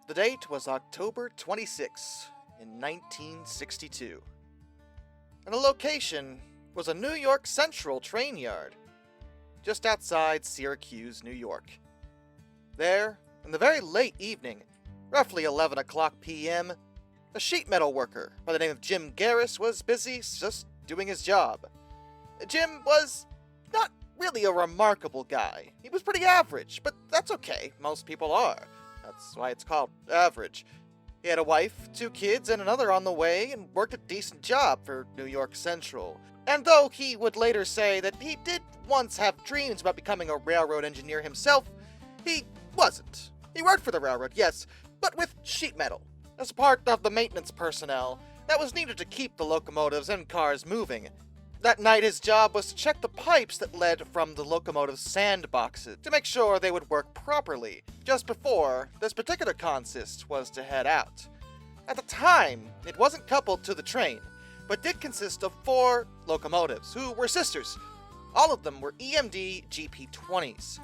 The date was October 26 in 1962. And the location was a New York Central train yard, just outside Syracuse, New York. There, in the very late evening, roughly 11 o'clock p.m., a sheet metal worker by the name of Jim Gerace was busy just doing his job. Jim was not really a remarkable guy. He was pretty average, but that's okay. Most people are. That's why it's called average. He had a wife, 2 kids, and another on the way, and worked a decent job for New York Central. And though he would later say that he did once have dreams about becoming a railroad engineer himself, he wasn't. He worked for the railroad, yes, but with sheet metal, as part of the maintenance personnel that was needed to keep the locomotives and cars moving. That night his job was to check the pipes that led from the locomotive's sandboxes to make sure they would work properly, just before this particular consist was to head out. At the time, it wasn't coupled to the train, but did consist of 4 locomotives, who were sisters. All of them were EMD GP20s.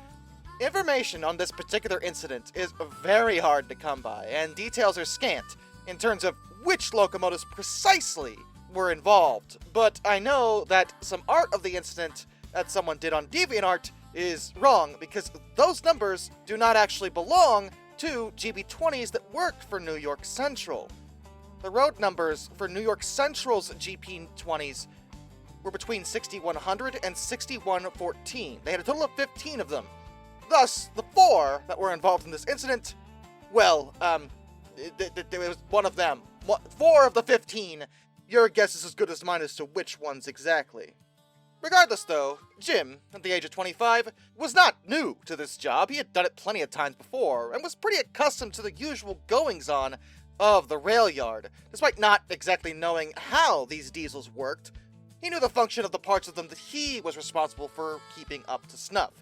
Information on this particular incident is very hard to come by, and details are scant in terms of which locomotives precisely were involved, but I know that some art of the incident that someone did on DeviantArt is wrong, because those numbers do not actually belong to GP20s that worked for New York Central. The road numbers for New York Central's GP20s were between 6100 and 6114. They had a total of 15 of them. Thus, the 4 that were involved in this incident, well, it was one of them. 4 of the 15. Your guess is as good as mine as to which ones exactly. Regardless though, Jim, at the age of 25, was not new to this job. He had done it plenty of times before, and was pretty accustomed to the usual goings-on of the rail yard. Despite not exactly knowing how these diesels worked, he knew the function of the parts of them that he was responsible for keeping up to snuff.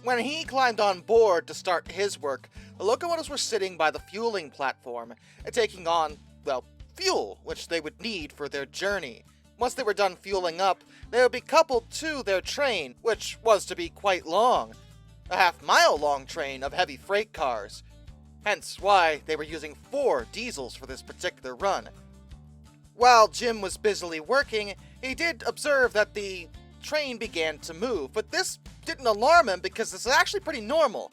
When he climbed on board to start his work, the locomotives were sitting by the fueling platform, and taking on, well, fuel, which they would need for their journey. Once they were done fueling up, they would be coupled to their train, which was to be quite long. A half-mile long train of heavy freight cars. Hence why they were using 4 diesels for this particular run. While Jim was busily working, he did observe that the train began to move, but this didn't alarm him because this is actually pretty normal.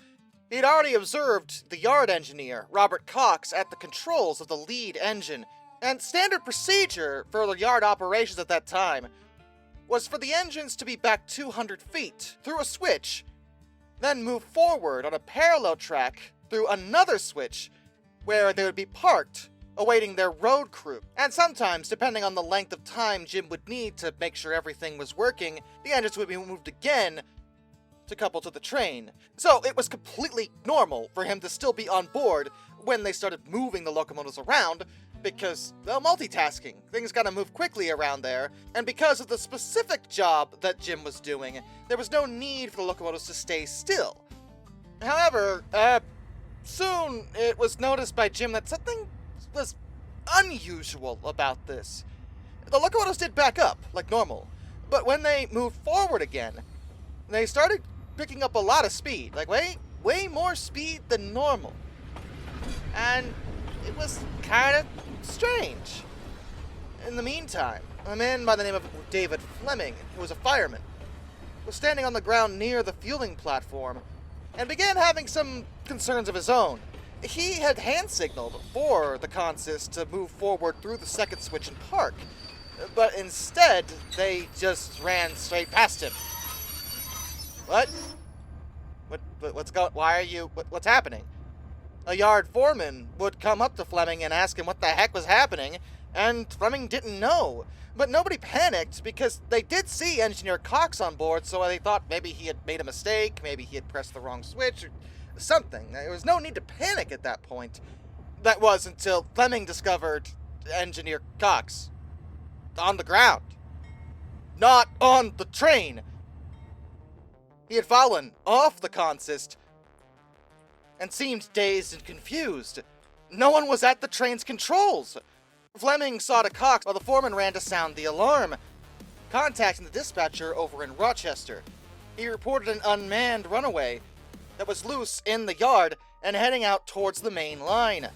He'd already observed the yard engineer, Robert Cox, at the controls of the lead engine, and standard procedure for the yard operations at that time was for the engines to be back 200 feet through a switch, then move forward on a parallel track through another switch where they would be parked, awaiting their road crew. And sometimes, depending on the length of time Jim would need to make sure everything was working, the engines would be moved again to couple to the train. So it was completely normal for him to still be on board when they started moving the locomotives around, because, well, multitasking. Things gotta move quickly around there, and because of the specific job that Jim was doing, there was no need for the locomotives to stay still. However, soon it was noticed by Jim that something was unusual about this. The locomotives did back up, like normal, but when they moved forward again, they started picking up a lot of speed, like way more speed than normal. And it was kind of strange. In the meantime, a man by the name of David Fleming, who was a fireman, was standing on the ground near the fueling platform and began having some concerns of his own. He had hand signaled for the consist to move forward through the second switch and park, but instead they just ran straight past him. What's happening? A yard foreman would come up to Fleming and ask him what the heck was happening, and Fleming didn't know. But nobody panicked because they did see Engineer Cox on board, so they thought maybe he had made a mistake, maybe he had pressed the wrong switch, or something. There was no need to panic at that point. That was until Fleming discovered Engineer Cox on the ground, not on the train. He had fallen off the consist and seemed dazed and confused. No one was at the train's controls. Fleming saw to Cox while the foreman ran to sound the alarm, contacting the dispatcher over in Rochester. He reported an unmanned runaway that was loose in the yard and heading out towards the main line.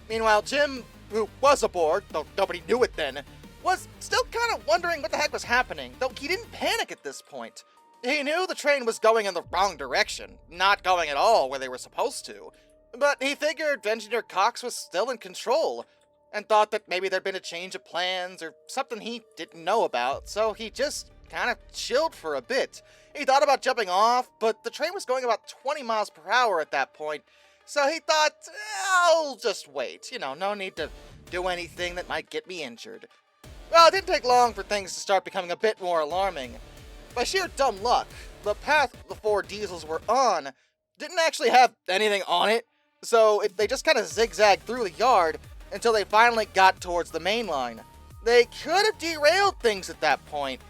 Meanwhile, Jim, who was aboard, though nobody knew it then, was still kind of wondering what the heck was happening, though he didn't panic at this point. He knew the train was going in the wrong direction, not going at all where they were supposed to, but he figured Engineer Cox was still in control, and thought that maybe there'd been a change of plans or something he didn't know about, so he just kind of chilled for a bit. He thought about jumping off, but the train was going about 20 miles per hour at that point, so he thought, I'll just wait. No need to do anything that might get me injured. Well, it didn't take long for things to start becoming a bit more alarming. By sheer dumb luck, the path the 4 diesels were on didn't actually have anything on it, so they just kind of zigzagged through the yard until they finally got towards the main line. They could have derailed things at that point,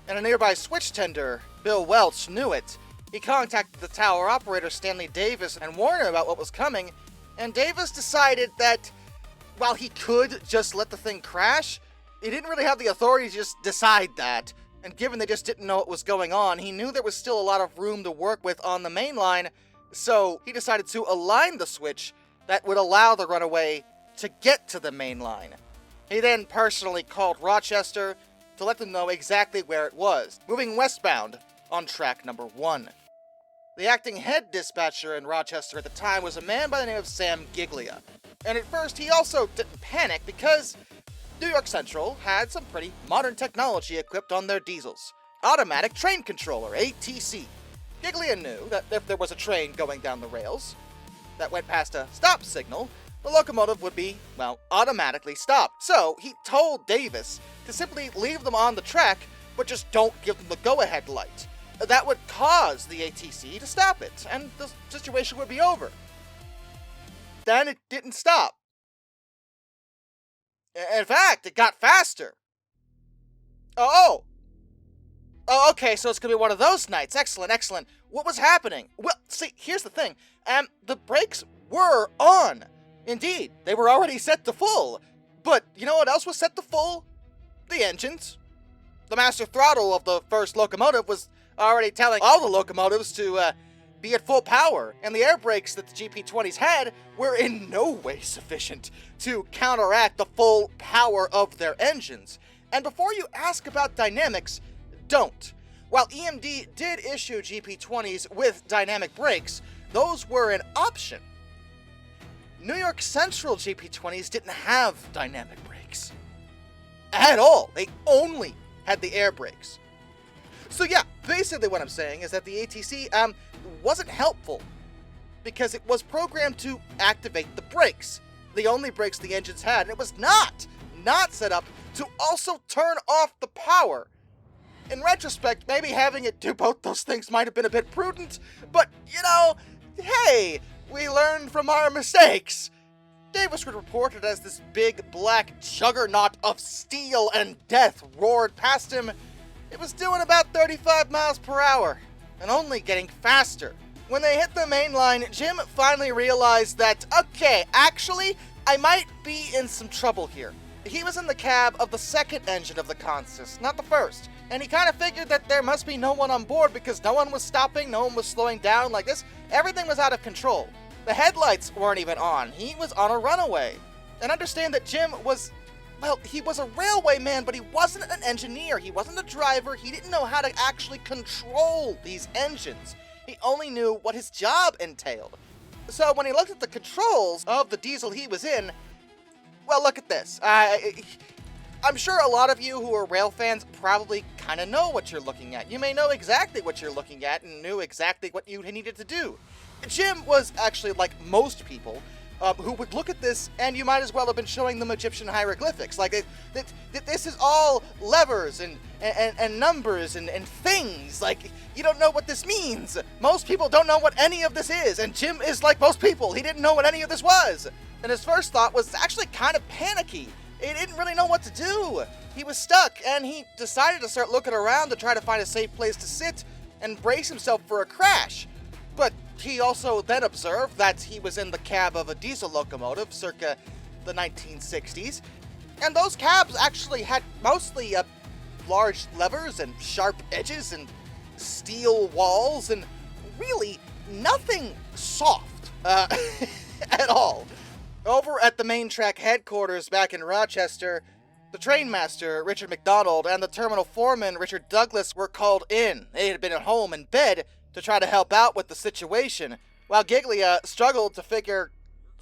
and a nearby switch tender, Bill Welch, knew it. He contacted the tower operator Stanley Davis and warned him about what was coming, and Davis decided that while he could just let the thing crash, he didn't really have the authority to just decide that, and given they just didn't know what was going on, he knew there was still a lot of room to work with on the main line, so he decided to align the switch that would allow the runaway to get to the main line. He then personally called Rochester to let them know exactly where it was, moving westbound on track number 1. The acting head dispatcher in Rochester at the time was a man by the name of Sam Giglia, and at first he also didn't panic because New York Central had some pretty modern technology equipped on their diesels. Automatic Train Controller, ATC. Giglia knew that if there was a train going down the rails that went past a stop signal, the locomotive would be, automatically stopped. So he told Davis to simply leave them on the track, but just don't give them the go-ahead light. That would cause the ATC to stop it, and the situation would be over. Then it didn't stop. In fact, it got faster. Oh, okay, so it's gonna be one of those nights. Excellent. What was happening? Well, see, here's the thing. The brakes were on. Indeed, they were already set to full. But you know what else was set to full? The engines. The master throttle of the first locomotive was already telling all the locomotives to be at full power, and the air brakes that the GP20s had were in no way sufficient to counteract the full power of their engines. And before you ask about dynamics, don't. While EMD did issue GP20s with dynamic brakes, those were an option. New York Central GP20s didn't have dynamic brakes at all. They only had the air brakes. So yeah, basically what I'm saying is that the ATC wasn't helpful because it was programmed to activate the brakes, the only brakes the engines had, and it was not set up to also turn off the power. In retrospect, maybe having it do both those things might have been a bit prudent, but hey, we learned from our mistakes. Davis was reported as this big black juggernaut of steel and death roared past him. It was doing about 35 miles per hour, and only getting faster. When they hit the main line, Jim finally realized that, okay, actually, I might be in some trouble here. He was in the cab of the second engine of the consist, not the first, and he kind of figured that there must be no one on board because no one was stopping, no one was slowing down like this. Everything was out of control. The headlights weren't even on. He was on a runaway. And understand that Jim was, he was a railway man, but he wasn't an engineer. He wasn't a driver. He didn't know how to actually control these engines. He only knew what his job entailed. So when he looked at the controls of the diesel he was in, well, look at this. I'm sure a lot of you who are rail fans probably kind of know what you're looking at. You may know exactly what you're looking at and knew exactly what you needed to do. Jim was actually like most people who would look at this, and you might as well have been showing them Egyptian hieroglyphics. Like, this is all levers and numbers and things. Like, you don't know what this means. Most people don't know what any of this is, and Jim is like most people. He didn't know what any of this was. And his first thought was actually kind of panicky. He didn't really know what to do. He was stuck, and he decided to start looking around to try to find a safe place to sit and brace himself for a crash. But he also then observed that he was in the cab of a diesel locomotive circa the 1960s, and those cabs actually had mostly large levers and sharp edges and steel walls and really nothing soft at all. Over at the main track headquarters back in Rochester, the trainmaster, Richard McDonald, and the terminal foreman, Richard Douglas, were called in. They had been at home in bed to try to help out with the situation, while Giglia struggled to figure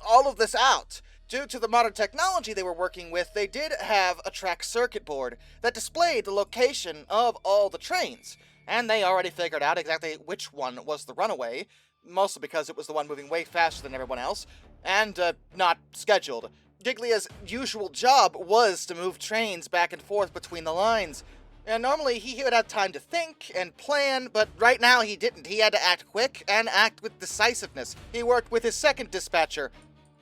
all of this out. Due to the modern technology they were working with, they did have a track circuit board that displayed the location of all the trains, and they already figured out exactly which one was the runaway, mostly because it was the one moving way faster than everyone else, and not scheduled. Giglia's usual job was to move trains back and forth between the lines, and normally he would have time to think and plan, but right now he didn't. He had to act quick and act with decisiveness. He worked with his second dispatcher,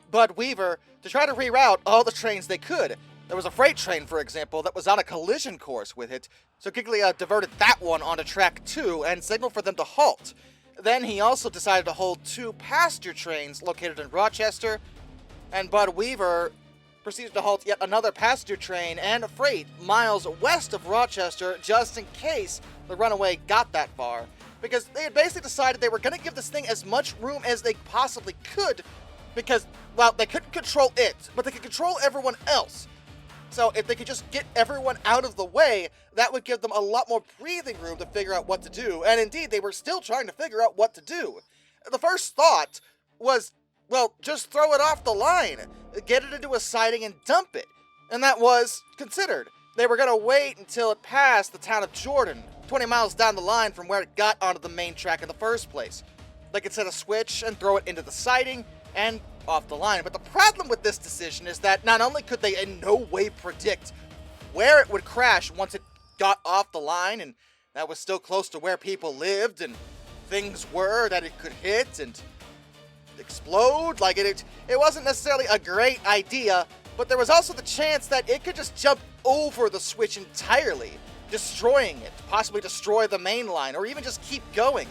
Bud Weaver, to try to reroute all the trains they could. There was a freight train, for example, that was on a collision course with it, so Giglia diverted that one onto track 2 and signaled for them to halt. Then he also decided to hold 2 passenger trains located in Rochester, and Bud Weaver proceeded to halt yet another passenger train and freight miles west of Rochester just in case the runaway got that far, because they had basically decided they were going to give this thing as much room as they possibly could, because, well, they couldn't control it, but they could control everyone else. So if they could just get everyone out of the way, that would give them a lot more breathing room to figure out what to do. And indeed, they were still trying to figure out what to do. The first thought was, well, just throw it off the line, get it into a siding and dump it. And that was considered. They were going to wait until it passed the town of Jordan, 20 miles down the line from where it got onto the main track in the first place. They could set a switch and throw it into the siding and off the line. But the problem with this decision is that not only could they in no way predict where it would crash once it got off the line, and that was still close to where people lived and things were that it could hit and explode, like it wasn't necessarily a great idea, but there was also the chance that it could just jump over the switch entirely, destroying it, possibly destroy the main line, or even just keep going,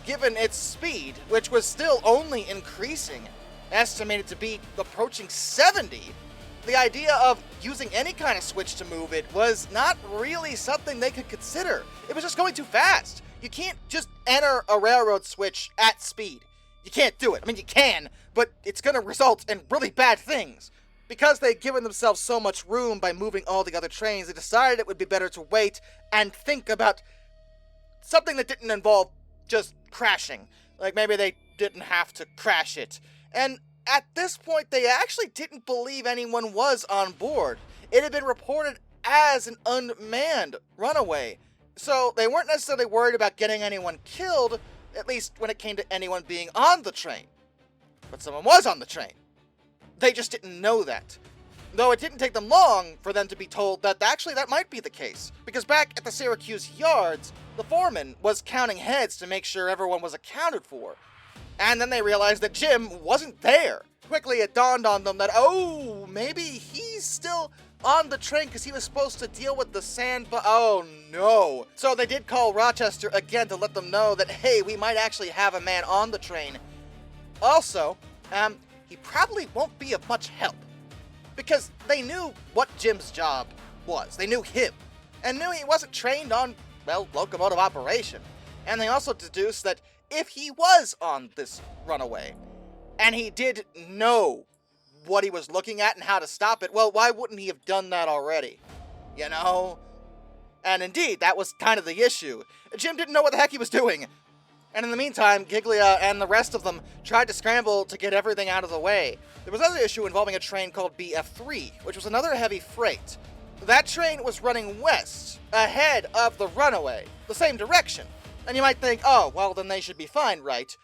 given its speed, which was still only increasing, estimated to be approaching 70. The idea of using any kind of switch to move it was not really something they could consider. It was just going too fast. You can't just enter a railroad switch at speed. You can't do it. I mean, you can, but it's going to result in really bad things. Because they'd given themselves so much room by moving all the other trains, they decided it would be better to wait and think about something that didn't involve just crashing. Like maybe they didn't have to crash it. And at this point, they actually didn't believe anyone was on board. It had been reported as an unmanned runaway. So they weren't necessarily worried about getting anyone killed, at least when it came to anyone being on the train. But someone was on the train. They just didn't know that. Though it didn't take them long for them to be told that actually that might be the case. Because back at the Syracuse yards, the foreman was counting heads to make sure everyone was accounted for. And then they realized that Jim wasn't there. Quickly it dawned on them that, oh, maybe he's still on the train because he was supposed to deal with the sand, but oh no. So they did call Rochester again to let them know that, hey, we might actually have a man on the train. Also, he probably won't be of much help. Because they knew what Jim's job was. They knew him. And knew he wasn't trained on, well, locomotive operation. And they also deduced that if he was on this runaway, and he did know what he was looking at and how to stop it, well, why wouldn't he have done that already? You know? And indeed, that was kind of the issue. Jim didn't know what the heck he was doing. And in the meantime, Giglia and the rest of them tried to scramble to get everything out of the way. There was another issue involving a train called BF3, which was another heavy freight. That train was running west, ahead of the runaway, the same direction. And you might think, oh, well, then they should be fine, right?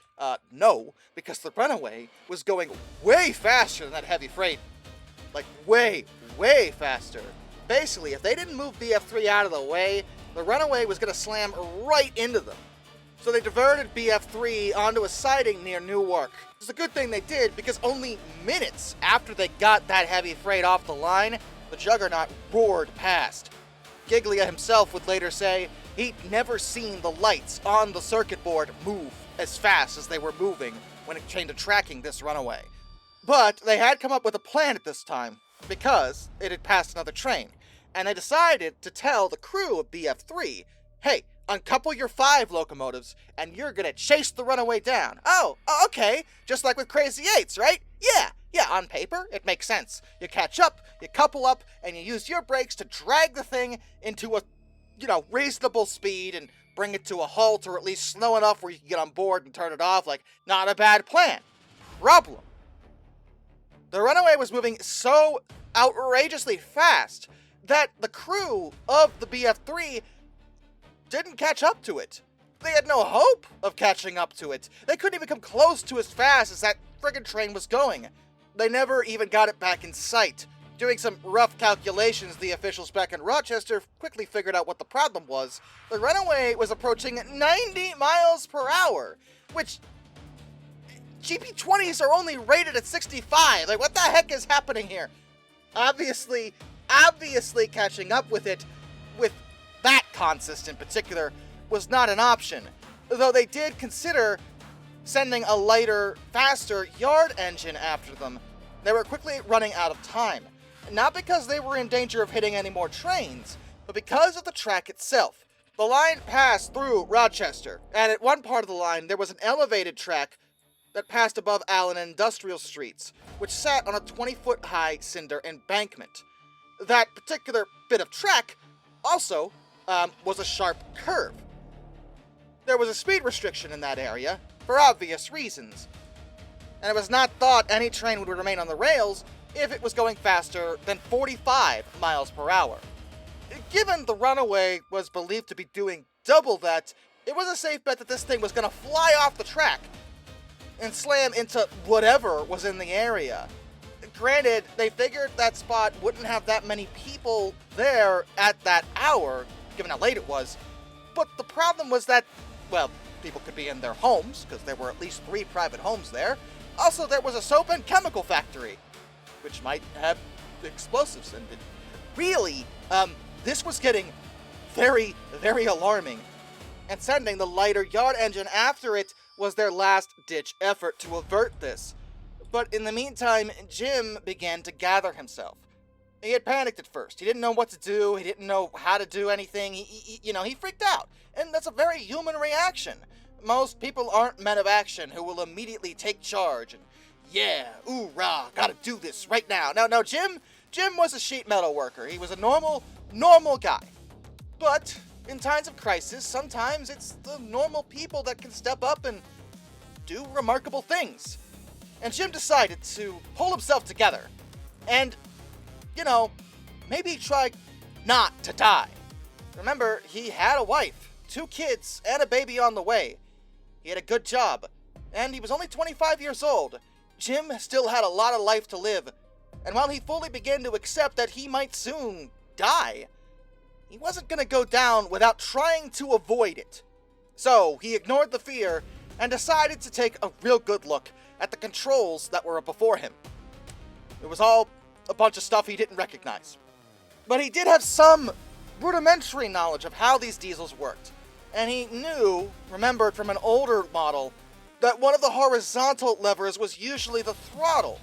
No, because the runaway was going way faster than that heavy freight. Like, way, way faster. Basically, if they didn't move BF3 out of the way, the runaway was going to slam right into them. So they diverted BF3 onto a siding near Newark. It's a good thing they did, because only minutes after they got that heavy freight off the line, the Juggernaut roared past. Giglia himself would later say he'd never seen the lights on the circuit board move as fast as they were moving when it came to tracking this runaway. But they had come up with a plan at this time, because it had passed another train, and they decided to tell the crew of BF3, hey, uncouple your 5 locomotives, and you're gonna chase the runaway down. Oh, okay, just like with Crazy Eights, right? Yeah, on paper, it makes sense. You catch up, you couple up, and you use your brakes to drag the thing into a, reasonable speed and bring it to a halt, or at least slow enough where you can get on board and turn it off. Like, not a bad plan. Problem. The runaway was moving so outrageously fast that the crew of the BF3 didn't catch up to it. They had no hope of catching up to it. They couldn't even come close to as fast as that friggin' train was going. They never even got it back in sight. Doing some rough calculations, the officials back in Rochester quickly figured out what the problem was. The runaway was approaching 90 miles per hour, which GP20s are only rated at 65. Like, what the heck is happening here? Obviously catching up with it, with that consist in particular, was not an option. Though they did consider sending a lighter, faster yard engine after them. They were quickly running out of time. Not because they were in danger of hitting any more trains, but because of the track itself. The line passed through Rochester, and at one part of the line there was an elevated track that passed above Allen and Industrial Streets, which sat on a 20-foot high cinder embankment. That particular bit of track also was a sharp curve. There was a speed restriction in that area, for obvious reasons, and it was not thought any train would remain on the rails if it was going faster than 45 miles per hour. Given the runaway was believed to be doing double that, it was a safe bet that this thing was going to fly off the track and slam into whatever was in the area. Granted, they figured that spot wouldn't have that many people there at that hour, given how late it was, but the problem was that, well, people could be in their homes, because there were at least 3 private homes there. Also, there was a soap and chemical factory, which might have explosives in it. Really, this was getting very, very alarming, and sending the lighter yard engine after it was their last-ditch effort to avert this. But in the meantime, Jim began to gather himself. He had panicked at first. He didn't know what to do. He didn't know how to do anything. He freaked out. And that's a very human reaction. Most people aren't men of action who will immediately take charge and, yeah, ooh-rah, gotta do this right now. No, Jim was a sheet metal worker. He was a normal guy. But in times of crisis, sometimes it's the normal people that can step up and do remarkable things. And Jim decided to pull himself together and, maybe try not to die. Remember, he had a wife, 2 kids, and a baby on the way. He had a good job, and he was only 25 years old. Jim still had a lot of life to live, and while he fully began to accept that he might soon die, he wasn't going to go down without trying to avoid it. So he ignored the fear and decided to take a real good look at the controls that were before him. It was all a bunch of stuff he didn't recognize. But he did have some rudimentary knowledge of how these diesels worked, and he remembered from an older model, that one of the horizontal levers was usually the throttle.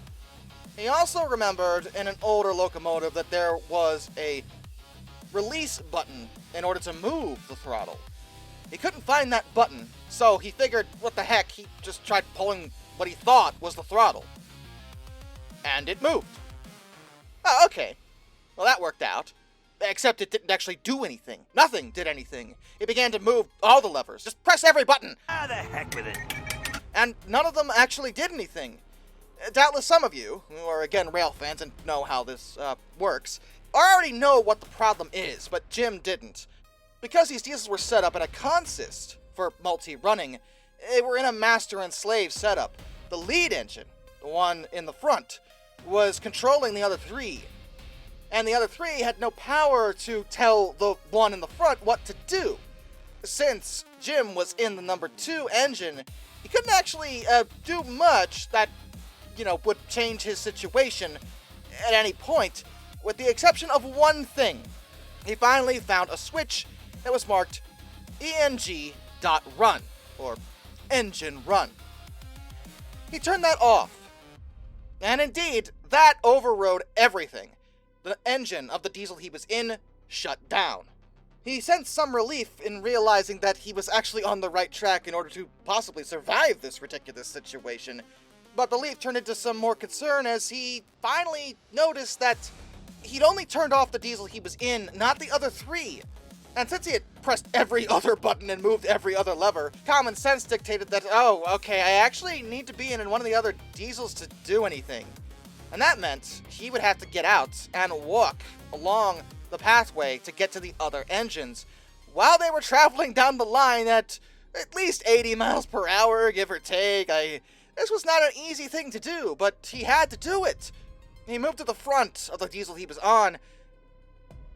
He also remembered in an older locomotive that there was a release button in order to move the throttle. He couldn't find that button, so he figured, what the heck, he just tried pulling what he thought was the throttle. And it moved. Oh, okay. Well, that worked out. Except it didn't actually do anything. Nothing did anything. It began to move all the levers. Just press every button! Ah, the heck with it. And none of them actually did anything. Doubtless some of you, who are again rail fans and know how this works, already know what the problem is, but Jim didn't. Because these diesels were set up in a consist for multi-running, they were in a master and slave setup. The lead engine, the one in the front, was controlling the other 3. And the other 3 had no power to tell the one in the front what to do. Since Jim was in the number 2 engine, he couldn't actually do much that, would change his situation at any point, with the exception of one thing. He finally found a switch that was marked EMG.run, or engine run. He turned that off, and indeed, that overrode everything. The engine of the diesel he was in shut down. He sensed some relief in realizing that he was actually on the right track in order to possibly survive this ridiculous situation. But belief turned into some more concern as he finally noticed that he'd only turned off the diesel he was in, not the other three. And since he had pressed every other button and moved every other lever, common sense dictated that, oh, okay, I actually need to be in one of the other diesels to do anything. And that meant he would have to get out and walk along the pathway to get to the other engines, while they were traveling down the line at least 80 miles per hour, give or take. This was not an easy thing to do, but he had to do it. He moved to the front of the diesel he was on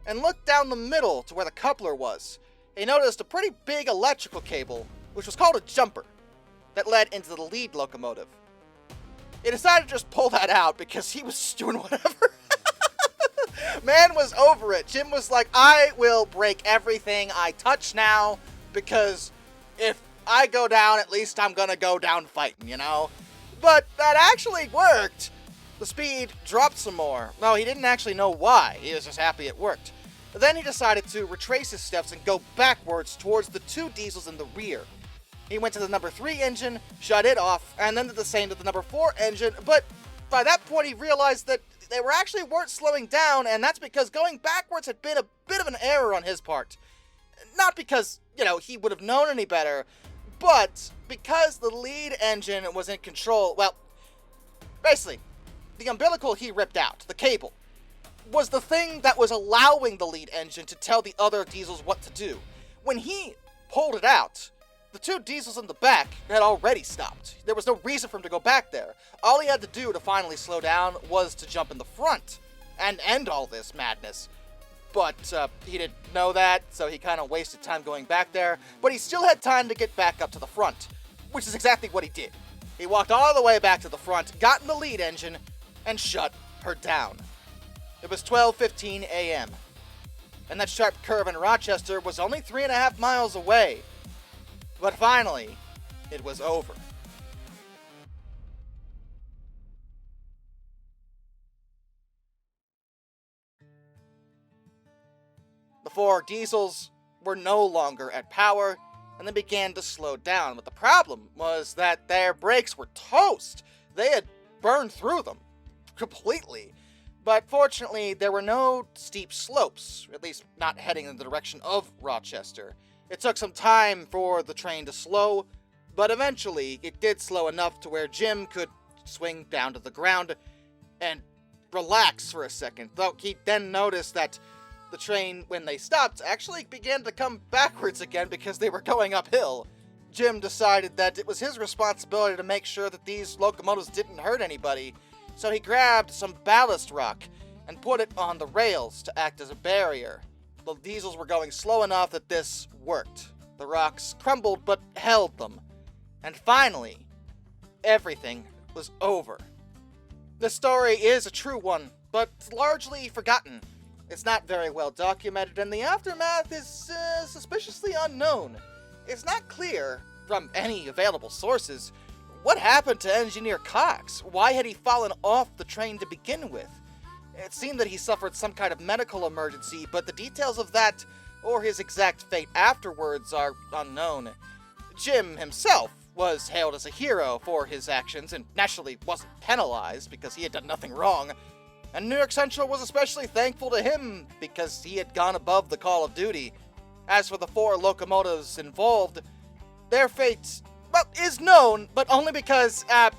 and looked down the middle to where the coupler was. He noticed a pretty big electrical cable, which was called a jumper, that led into the lead locomotive. He decided to just pull that out because he was just doing whatever. Man was over it. Jim was like, I will break everything I touch now, because if I go down, at least I'm gonna go down fighting, you know? But that actually worked. The speed dropped some more. No, he didn't actually know why. He was just happy it worked. Then he decided to retrace his steps and go backwards towards the two diesels in the rear. He went to the number 3 engine, shut it off, and then did the same to the number 4 engine, but by that point he realized that they weren't slowing down, and that's because going backwards had been a bit of an error on his part. Not because, he would have known any better, but because the lead engine was in control. Well, basically, the umbilical he ripped out, the cable, was the thing that was allowing the lead engine to tell the other diesels what to do. When he pulled it out, the two diesels in the back had already stopped. There was no reason for him to go back there. All he had to do to finally slow down was to jump in the front and end all this madness. But he didn't know that, so he kind of wasted time going back there. But he still had time to get back up to the front, which is exactly what he did. He walked all the way back to the front, got in the lead engine, and shut her down. It was 12:15 a.m., and that sharp curve in Rochester was only 3.5 miles away. But finally, it was over. The 4 diesels were no longer at power, and they began to slow down. But the problem was that their brakes were toast. They had burned through them completely. But fortunately, there were no steep slopes, at least not heading in the direction of Rochester. It took some time for the train to slow, but eventually it did slow enough to where Jim could swing down to the ground and relax for a second, though he then noticed that the train, when they stopped, actually began to come backwards again because they were going uphill. Jim decided that it was his responsibility to make sure that these locomotives didn't hurt anybody, so he grabbed some ballast rock and put it on the rails to act as a barrier. The diesels were going slow enough that this worked. The rocks crumbled but held them. And finally, everything was over. The story is a true one, but largely forgotten. It's not very well documented, and the aftermath is suspiciously unknown. It's not clear, from any available sources, what happened to Engineer Cox. Why had he fallen off the train to begin with? It seemed that he suffered some kind of medical emergency, but the details of that, or his exact fate afterwards, are unknown. Jim himself was hailed as a hero for his actions, and naturally wasn't penalized because he had done nothing wrong. And New York Central was especially thankful to him because he had gone above the call of duty. As for the 4 locomotives involved, their fate, is known, but only because, of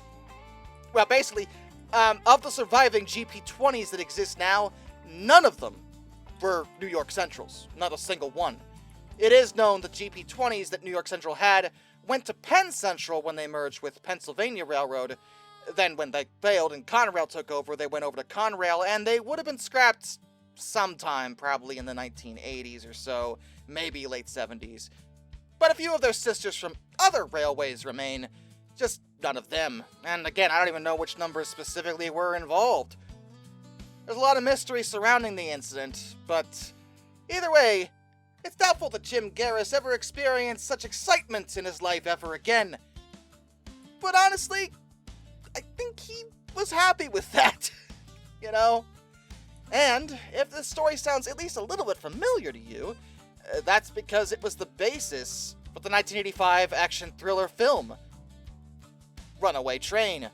the surviving GP20s that exist now, none of them were New York Centrals. Not a single one. It is known the GP20s that New York Central had went to Penn Central when they merged with Pennsylvania Railroad. Then when they failed and Conrail took over, they went over to Conrail, and they would have been scrapped sometime, probably in the 1980s or so, maybe late 70s. But a few of their sisters from other railways remain, just none of them. And again, I don't even know which numbers specifically were involved. There's a lot of mystery surrounding the incident, but either way, it's doubtful that Jim Gerace ever experienced such excitement in his life ever again. But honestly, I think he was happy with that, And if this story sounds at least a little bit familiar to you, That's because it was the basis for the 1985 action thriller film, Runaway Train.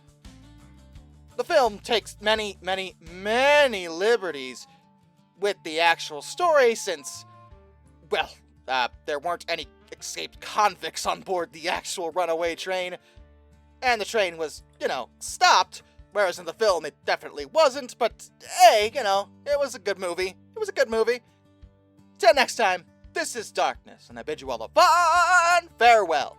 The film takes many, many, many liberties with the actual story since, well, there weren't any escaped convicts on board the actual runaway train, and the train was, stopped, whereas in the film it definitely wasn't, but hey, it was a good movie. It was a good movie. Till next time, this is Darkness, and I bid you all a fond farewell.